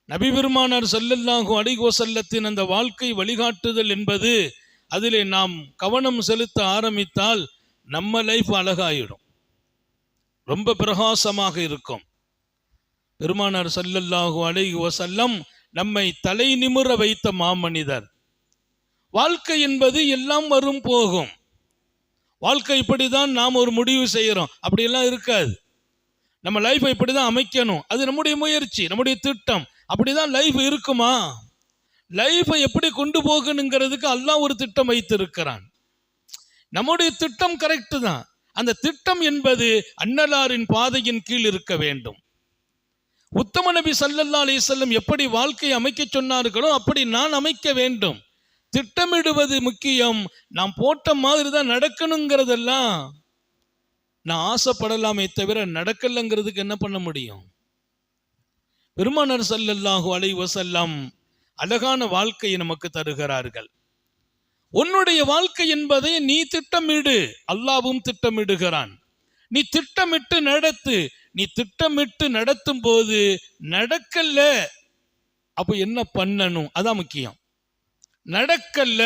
நபி பெருமானார் ஸல்லல்லாஹு அலைஹி வஸல்லத்தின் அந்த வாழ்க்கை வழிகாட்டுதல் என்பது, அதிலே நாம் கவனம் செலுத்த ஆரம்பித்தால் நம்ம லைஃப் அழகாயிடும், ரொம்ப பிரகாசமாக இருக்கும். பெருமானார் ஸல்லல்லாஹு அலைஹி வஸல்லம் நம்மை தலை நிமிர வைத்த மாமனிதர். வாழ்க்கை என்பது எல்லாம் வரும் போகும். வாழ்க்கை இப்படிதான் நாம் ஒரு முடிவு செய்கிறோம், அப்படியெல்லாம் இருக்காது. நம்ம லைஃபை இப்படிதான் அமைக்கணும், அது நம்முடைய முயற்சி, நம்முடைய திட்டம். அப்படிதான் லைஃப் இருக்குமா? லைஃபை எப்படி கொண்டு போகணுங்கிறதுக்கு அல்லாஹ் ஒரு திட்டம் வைத்திருக்கிறான். நம்முடைய திட்டம் கரெக்ட் தான். அந்த திட்டம் என்பது அன்னலாரின் பாதையின் கீழ் இருக்க வேண்டும். உத்தம நபி ஸல்லல்லாஹு அலைஹி வஸல்லம் எப்படி வாழ்க்கையை அமைக்க சொன்னார்களோ அப்படி நான் அமைக்க வேண்டும். திட்டமிடுவது முக்கியம். நாம் போட்ட மாதிரி தான் நடக்கணுங்கிறதெல்லாம் நான் ஆசைப்படலாமே தவிர நடக்கலைங்கிறதுக்கு என்ன பண்ண முடியும்? பெருமானார் ஸல்லல்லாஹு அலைஹி வஸல்லம் அழகான வாழ்க்கையை நமக்கு தருகிறார்கள். உன்னுடைய வாழ்க்கை என்பதை நீ திட்டமிடு, அல்லாஹ்வும் திட்டமிடுகிறான். நீ திட்டமிட்டு நடத்து. நீ திட்டமிட்டு நடத்தும் போது நடக்கல, அப்ப என்ன பண்ணணும்? அதான் முக்கியம். நடக்கல,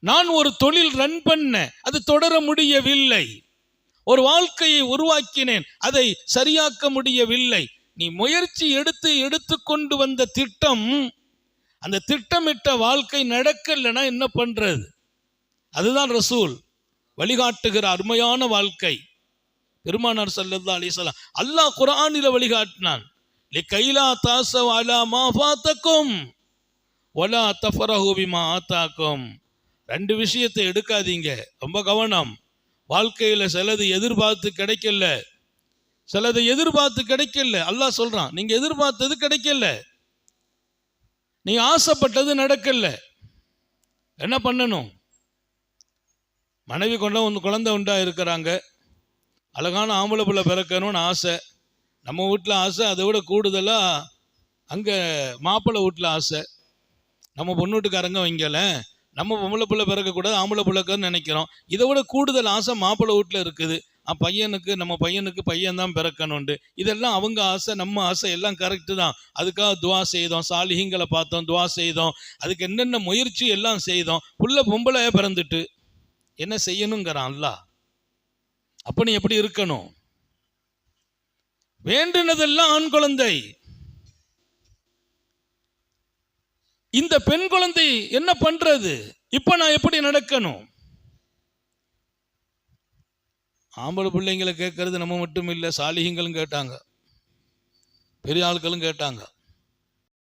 நான் ஒரு தொழில் ரன் பண்ண, அது தொடர முடியவில்லை. ஒரு வாழ்க்கையை உருவாக்கினேன், அதை சரியாக்க முடியவில்லை. நீ முயற்சி எடுத்து கொண்டு வந்த திட்டம், அந்த திட்டமிட்ட வாழ்க்கை நடக்கலைன்னா என்ன பண்றது? அதுதான் ரசூல் வழிகாட்டுகிற அருமையான வாழ்க்கை. பெருமானார் ஸல்லல்லாஹு அலைஹி வஸல்லம் அல்லாஹ் குர்ஆனில வழிகாட்டினான். லிகைலா தாஸவ் அலா மா ஃபாதக்கும் வலா தஃபரஹு பிமா ஆதாக்கும். ரெண்டு விஷயத்தை எடுக்காதீங்க, ரொம்ப கவனம். வாழ்க்கையில சிலது எதிர்பார்த்து கிடைக்கல, சிலது எதிர்பார்த்து கிடைக்கல. அல்லாஹ் சொல்றான், நீங்க எதிர்பார்த்தது கிடைக்கல, நீங்க ஆசைப்பட்டது நடக்கல. என்ன பண்ணணும்? மனைவி கொண்ட குழந்தை உண்டா இருக்கிறாங்க, அழகான ஆம்பளை பிள்ளை பிறக்கணும்னு ஆசை. நம்ம வீட்டில் ஆசை, அதை விட கூடுதலாக அங்கே மாப்பிள்ளை வீட்டில் ஆசை. நம்ம பொண்ணு வீட்டுக்காரங்க வைங்கல, நம்ம பொம்பளை பிள்ளை பிறக்கக்கூடாது, ஆம்பளை பிள்ளைக்குன்னு நினைக்கிறோம். இதை விட கூடுதல் ஆசை மாப்பிள்ளை வீட்டில் இருக்குது. நம்ம பையனுக்கு பையன் தான் பிறக்கணுண்டு. இதெல்லாம் அவங்க ஆசை, நம்ம ஆசை எல்லாம் கரெக்டு தான். அதுக்காக துவா செய்தோம், சாலிஹீங்களை பார்த்தோம், துவா செய்தோம், அதுக்கு என்னென்ன முயற்சி எல்லாம் செய்தோம். புள்ள பொம்பளையாக பிறந்துட்டு என்ன செய்யணுங்கிறான் அல்லாஹ். அப்ப நீ எப்படி இருக்கணும்? வேண்டினதெல்லாம் ஆண் குழந்தை. இந்த பெண் குழந்தை என்ன பண்றது? இப்ப நான் எப்படி நடக்கணும்? ஆம்பளை பிள்ளைங்களை கேட்கறது நம்ம மட்டும் இல்லை, சாலிஹீங்களும் கேட்டாங்க, பெரிய ஆட்களும் கேட்டாங்க.